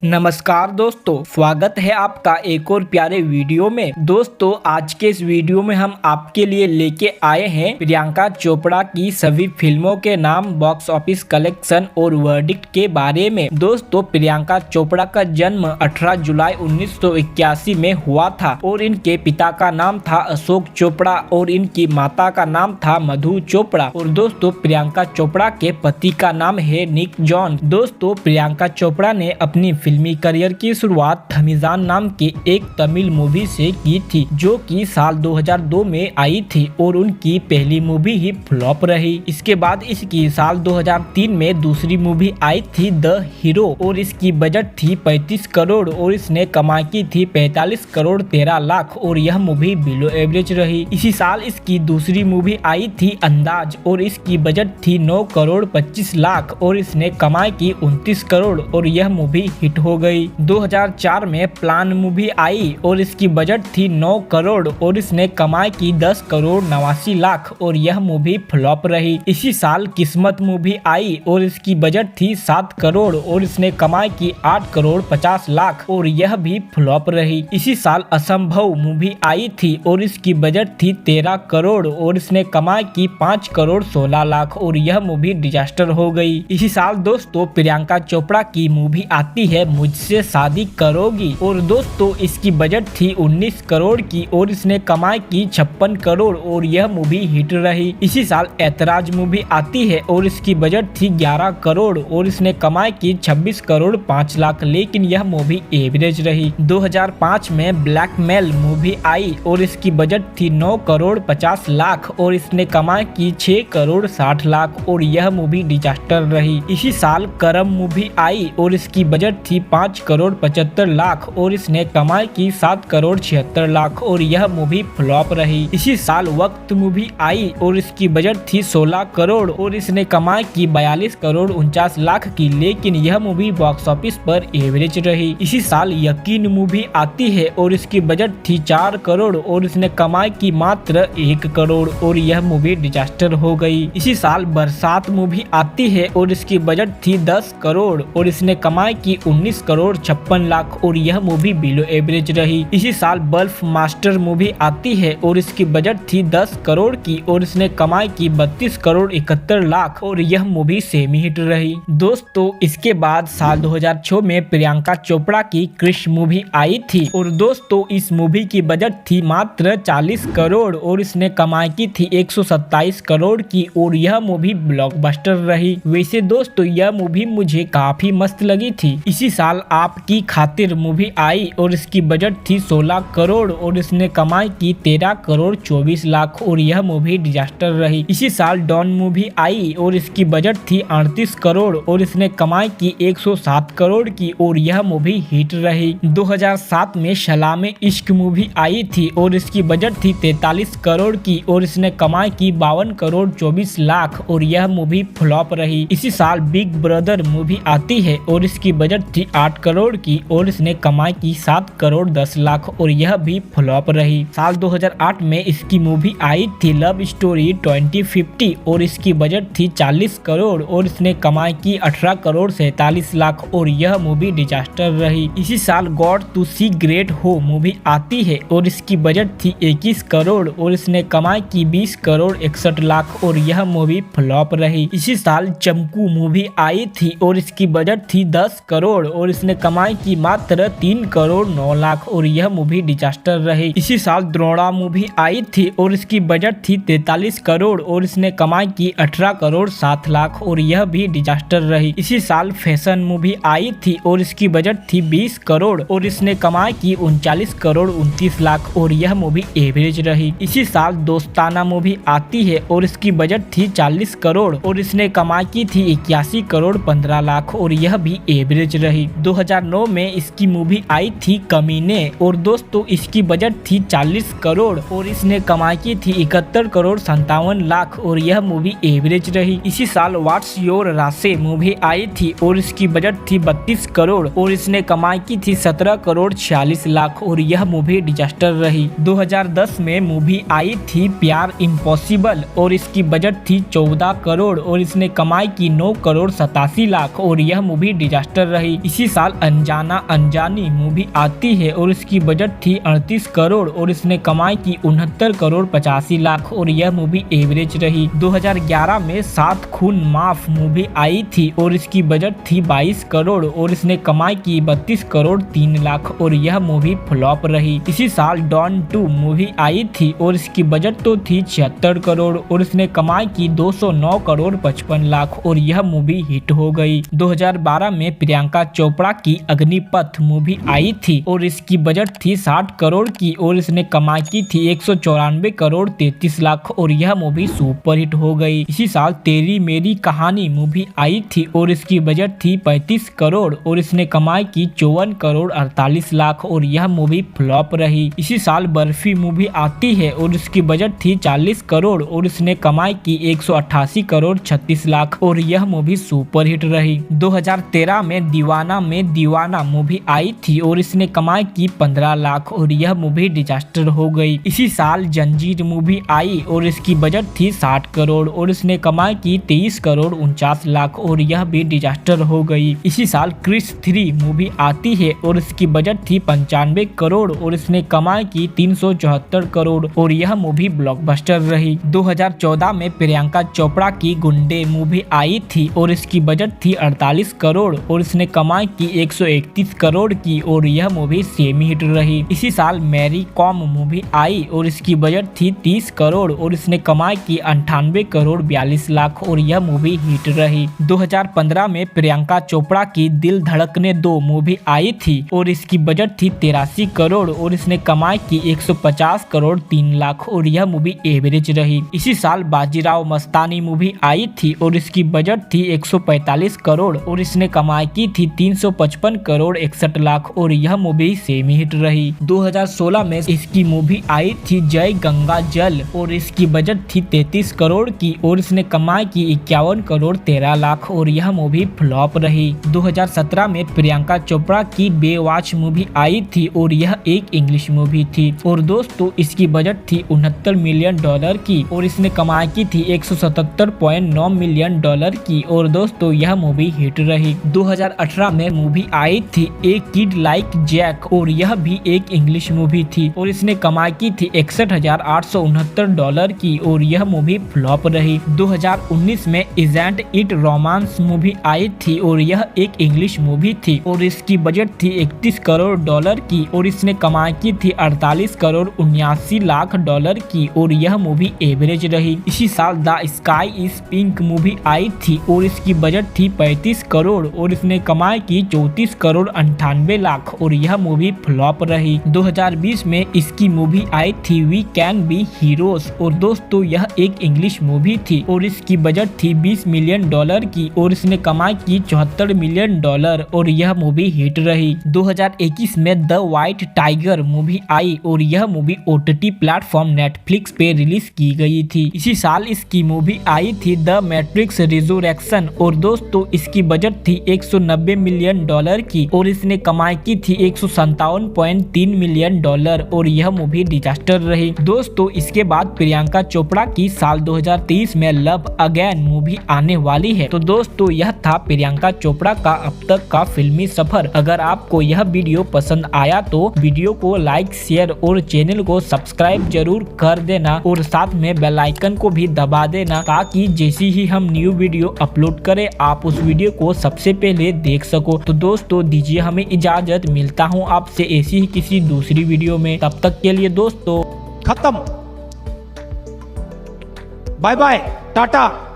नमस्कार दोस्तों, स्वागत है आपका एक और प्यारे वीडियो में। दोस्तों, आज के इस वीडियो में हम आपके लिए लेके आए हैं प्रियंका चोपड़ा की सभी फिल्मों के नाम, बॉक्स ऑफिस कलेक्शन और वर्डिक्ट के बारे में। दोस्तों, प्रियंका चोपड़ा का जन्म 18 जुलाई 1981 में हुआ था और इनके पिता का नाम था अशोक चोपड़ा और इनकी माता का नाम था मधु चोपड़ा। और दोस्तों, प्रियंका चोपड़ा के पति का नाम है निक जॉन। दोस्तों, प्रियंका चोपड़ा ने अपनी फिल्मी करियर की शुरुआत थमीजान नाम के एक तमिल मूवी से की थी, जो कि साल 2002 में आई थी और उनकी पहली मूवी ही फ्लॉप रही। इसके बाद इसकी साल 2003 में दूसरी मूवी आई थी द हीरो और इसकी बजट थी 35 करोड़ और इसने कमाई की थी 45 करोड़ 13 लाख और यह मूवी बिलो एवरेज रही। इसी साल इसकी दूसरी मूवी आई थी अंदाज और इसकी बजट थी 9 करोड़ 25 लाख और इसने कमाई की 29 करोड़ और यह मूवी हिट हो गई। 2004 में प्लान मूवी आई और इसकी बजट थी 9 करोड़ और इसने कमाई की 10 करोड़ 89 लाख और यह मूवी फ्लॉप रही। इसी साल किस्मत मूवी आई और इसकी बजट थी 7 करोड़ और इसने कमाई की 8 करोड़ 50 लाख और यह भी फ्लॉप रही। इसी साल असंभव मूवी आई थी और इसकी बजट थी 13 करोड़ और इसने कमाई की 5 करोड़ 16 लाख और यह मूवी डिजास्टर हो गई। इसी साल दोस्तों, प्रियंका चोपड़ा की मूवी आती है मुझसे शादी करोगी और दोस्तों, इसकी बजट थी 19 करोड़ की और इसने कमाई की 56 करोड़ और यह मूवी हिट रही। इसी साल ऐतराज मूवी आती है और इसकी बजट थी 11 करोड़ और इसने कमाई की 26 करोड़ 5 लाख, लेकिन यह मूवी एवरेज रही। 2005 में ब्लैकमेल मूवी आई और इसकी बजट थी 9 करोड़ 50 लाख और इसने कमाई की 6 करोड़ 60 लाख और यह मूवी डिजास्टर रही। इसी साल करम मूवी आई और इसकी बजट थी 5 करोड़ 75 लाख और इसने कमाई की 7 करोड़ 76 लाख और यह मूवी फ्लॉप रही। इसी साल वक्त मूवी आई और इसकी बजट थी 16 करोड़ और इसने कमाई की 42 करोड़ 49 लाख की, लेकिन यह मूवी बॉक्स ऑफिस पर एवरेज रही। इसी साल यकीन मूवी आती है और इसकी बजट थी 4 करोड़ और इसने कमाई की मात्र 1 करोड़ और यह मूवी डिजास्टर हो गई। इसी साल बरसात मूवी आती है और इसकी बजट थी 10 करोड़ और इसने कमाई की 19 करोड़ 56 लाख और यह मूवी बिलो एवरेज रही। इसी साल बल्फ मास्टर मूवी आती है और इसकी बजट थी 10 करोड़ की और इसने कमाई की 32 करोड़ 71 लाख और यह मूवी सेमी हिट रही। दोस्तों, इसके बाद साल 2006 में प्रियंका चोपड़ा की क्रिश मूवी आई थी और दोस्तों, इस मूवी की बजट थी मात्र 40 करोड़ और इसने कमाई की थी 127 करोड़ की और यह मूवी ब्लॉकबस्टर रही। वैसे दोस्तों, यह मूवी मुझे काफी मस्त लगी थी। इसी साल आपकी खातिर मूवी आई और इसकी बजट थी 16 करोड़ और इसने कमाई की 13 करोड़ 24 लाख और यह मूवी डिजास्टर रही। इसी साल डॉन मूवी आई और इसकी बजट थी 38 करोड़ और इसने कमाई की 107 करोड़ की और यह मूवी हिट रही। 2007 में सलामे इश्क मूवी आई थी और इसकी बजट थी 43 करोड़ की और इसने कमाई की 52 करोड़ 24 लाख और यह मूवी फ्लॉप रही। इसी साल बिग ब्रदर मूवी आती है और इसकी बजट थी 8 करोड़ की और इसने कमाई की 7 करोड़ 10 लाख और यह भी फ्लॉप रही। साल 2008 में इसकी मूवी आई थी लव स्टोरी 2050 और इसकी बजट थी 40 करोड़ और इसने कमाई की 18 करोड़ 47 लाख और यह मूवी डिजास्टर रही। इसी साल गॉड टू सी ग्रेट हो मूवी आती है और इसकी बजट थी 21 करोड़ और इसने कमाई की 20 करोड़ 61 लाख और यह मूवी फ्लॉप रही। इसी साल चमकू मूवी आई थी और इसकी बजट थी 10 करोड़ और इसने कमाई की मात्र 3 करोड़ 9 लाख और यह मूवी डिजास्टर रही। इसी साल द्रोणा मूवी आई थी और इसकी बजट थी 43 करोड़ और इसने कमाई की 18 करोड़ 7 लाख और यह भी डिजास्टर रही। इसी साल फैशन मूवी आई थी और इसकी बजट थी 20 करोड़ और इसने कमाई की 39 करोड़ 29 लाख और यह मूवी एवरेज रही। इसी साल दोस्ताना मूवी आती है और इसकी बजट थी 40 करोड़ और इसने कमाई की थी 81 करोड़ 15 लाख और यह भी एवरेज रही। 2009 में इसकी मूवी आई थी कमीने और दोस्तों, इसकी बजट थी 40 करोड़ और इसने कमाई की थी 71 करोड़ 57 लाख और यह मूवी एवरेज रही। इसी साल व्हाट्स योर राशे मूवी आई थी और इसकी बजट थी 32 करोड़ और इसने कमाई की थी 17 करोड़ 46 लाख और यह मूवी डिजास्टर रही। 2010 में मूवी आई थी प्यार इम्पॉसिबल और इसकी बजट थी 14 करोड़ और इसने कमाई की 9 करोड़ 87 लाख और यह मूवी डिजास्टर रही। इसी साल अनजाना अनजानी मूवी आती है और इसकी बजट थी 38 करोड़ और इसने कमाई की 69 करोड़ 85 लाख और यह मूवी एवरेज रही। 2011 में 7 खून माफ मूवी आई थी और इसकी बजट थी 22 करोड़ और इसने कमाई की 32 करोड़ 3 लाख और यह मूवी फ्लॉप रही। इसी साल डॉन 2 मूवी आई थी और इसकी बजट तो थी 76 करोड़ और इसने कमाई की 209 करोड़ 55 लाख और यह मूवी हिट हो गई। 2012 में प्रियंका चोपड़ा की अग्निपथ मूवी आई थी और इसकी बजट थी 60 करोड़ की और इसने कमाई की थी 194 करोड़ 33 लाख और यह मूवी सुपर हिट हो गई। इसी साल तेरी मेरी कहानी मूवी आई थी और इसकी बजट थी 35 करोड़ और इसने कमाई की 54 करोड़ 48 लाख और यह मूवी फ्लॉप रही। इसी साल बर्फी मूवी आती है और इसकी बजट थी 40 करोड़ और इसने कमाई की 188 करोड़ 36 लाख और यह मूवी सुपर हिट रही। 2013 में दीवाना मूवी आई थी और इसने कमाई की 15 लाख और यह मूवी डिजास्टर हो गई। इसी साल जंजीर मूवी आई और इसकी बजट थी 60 करोड़ और इसने कमाई की 23 करोड़ 49 लाख और यह भी डिजास्टर हो गई। इसी साल क्रिश 3 मूवी आती है और इसकी बजट थी 95 करोड़ और इसने कमाई की 374 करोड़ और यह मूवी ब्लॉकबस्टर रही। 2014 में प्रियंका चोपड़ा की गुंडे मूवी आई थी और इसकी बजट थी 48 करोड़ और इसने कमाई की 131 करोड़ की और यह मूवी सेमी हिट रही। इसी साल मैरी कॉम मूवी आई और इसकी बजट थी 30 करोड़ और इसने कमाई की 98 करोड़ 42 लाख और यह मूवी हिट रही। 2015 में प्रियंका चोपड़ा की दिल धड़कने 2 मूवी आई थी और इसकी बजट थी 83 करोड़ और इसने कमाई की 150 करोड़ 3 लाख और यह मूवी एवरेज रही। इसी साल बाजीराव मस्तानी मूवी आई थी और इसकी बजट थी 145 करोड़ और इसने कमाई की थी 355 करोड़ 61 लाख और यह मूवी सेमी हिट रही। 2016 में इसकी मूवी आई थी जय गंगा जल और इसकी बजट थी 33 करोड़ की और इसने कमाई की 51 करोड़ 13 लाख और यह मूवी फ्लॉप रही। 2017 में प्रियंका चोपड़ा की बेवॉच मूवी आई थी और यह एक इंग्लिश मूवी थी और दोस्तों इसकी बजट थी $69 मिलियन की और इसने कमाई की थी $177.9 मिलियन की और दोस्तों यह मूवी हिट रही। 2018 में मूवी आई थी ए किड लाइक जैक और यह भी एक इंग्लिश मूवी थी और इसने कमाई की थी $61,869 की और यह मूवी फ्लॉप रही। 2019 में इजेंट इट रोमांस मूवी आई थी और यह एक इंग्लिश मूवी थी और इसकी बजट थी $31 करोड़ की और इसने कमाई की थी 48 करोड़ 79 लाख की और यह मूवी एवरेज रही। इसी साल the sky is pink movie आई थी और इसकी बजट थी 35 करोड़ और इसने कमाई की 34 करोड़ 98 लाख और यह मूवी फ्लॉप रही। 2020 में इसकी मूवी आई थी वी कैन बी हीरोज और दोस्तों यह एक इंग्लिश मूवी थी और इसकी बजट थी $20 मिलियन की और इसने कमाई की $74 मिलियन और यह मूवी हिट रही। 2021 में द व्हाइट टाइगर मूवी आई और यह मूवी OTT प्लेटफॉर्म नेटफ्लिक्स पे रिलीज की गई थी। इसी साल इसकी मूवी आई थी द मैट्रिक्स रिजरेक्शन और दोस्तों इसकी बजट थी $190 मिलियन की और इसने कमाई की थी $157.3 मिलियन और यह मूवी डिजास्टर रही। दोस्तों इसके बाद प्रियंका चोपड़ा की साल 2023 में लव अगेन मूवी आने वाली है। तो दोस्तों यह था प्रियंका चोपड़ा का अब तक का फिल्मी सफर। अगर आपको यह वीडियो पसंद आया तो वीडियो को लाइक शेयर और चैनल को सब्सक्राइब जरूर कर देना और साथ में बेल आइकन को भी दबा देना ताकि जैसी ही हम न्यू वीडियो अपलोड करें आप उस वीडियो को सबसे पहले देख सको। तो दोस्तों दीजिए हमें इजाजत, मिलता हूँ आपसे ऐसी ही किसी दूसरी वीडियो में। तब तक के लिए दोस्तों खत्म, बाय बाय, टाटा।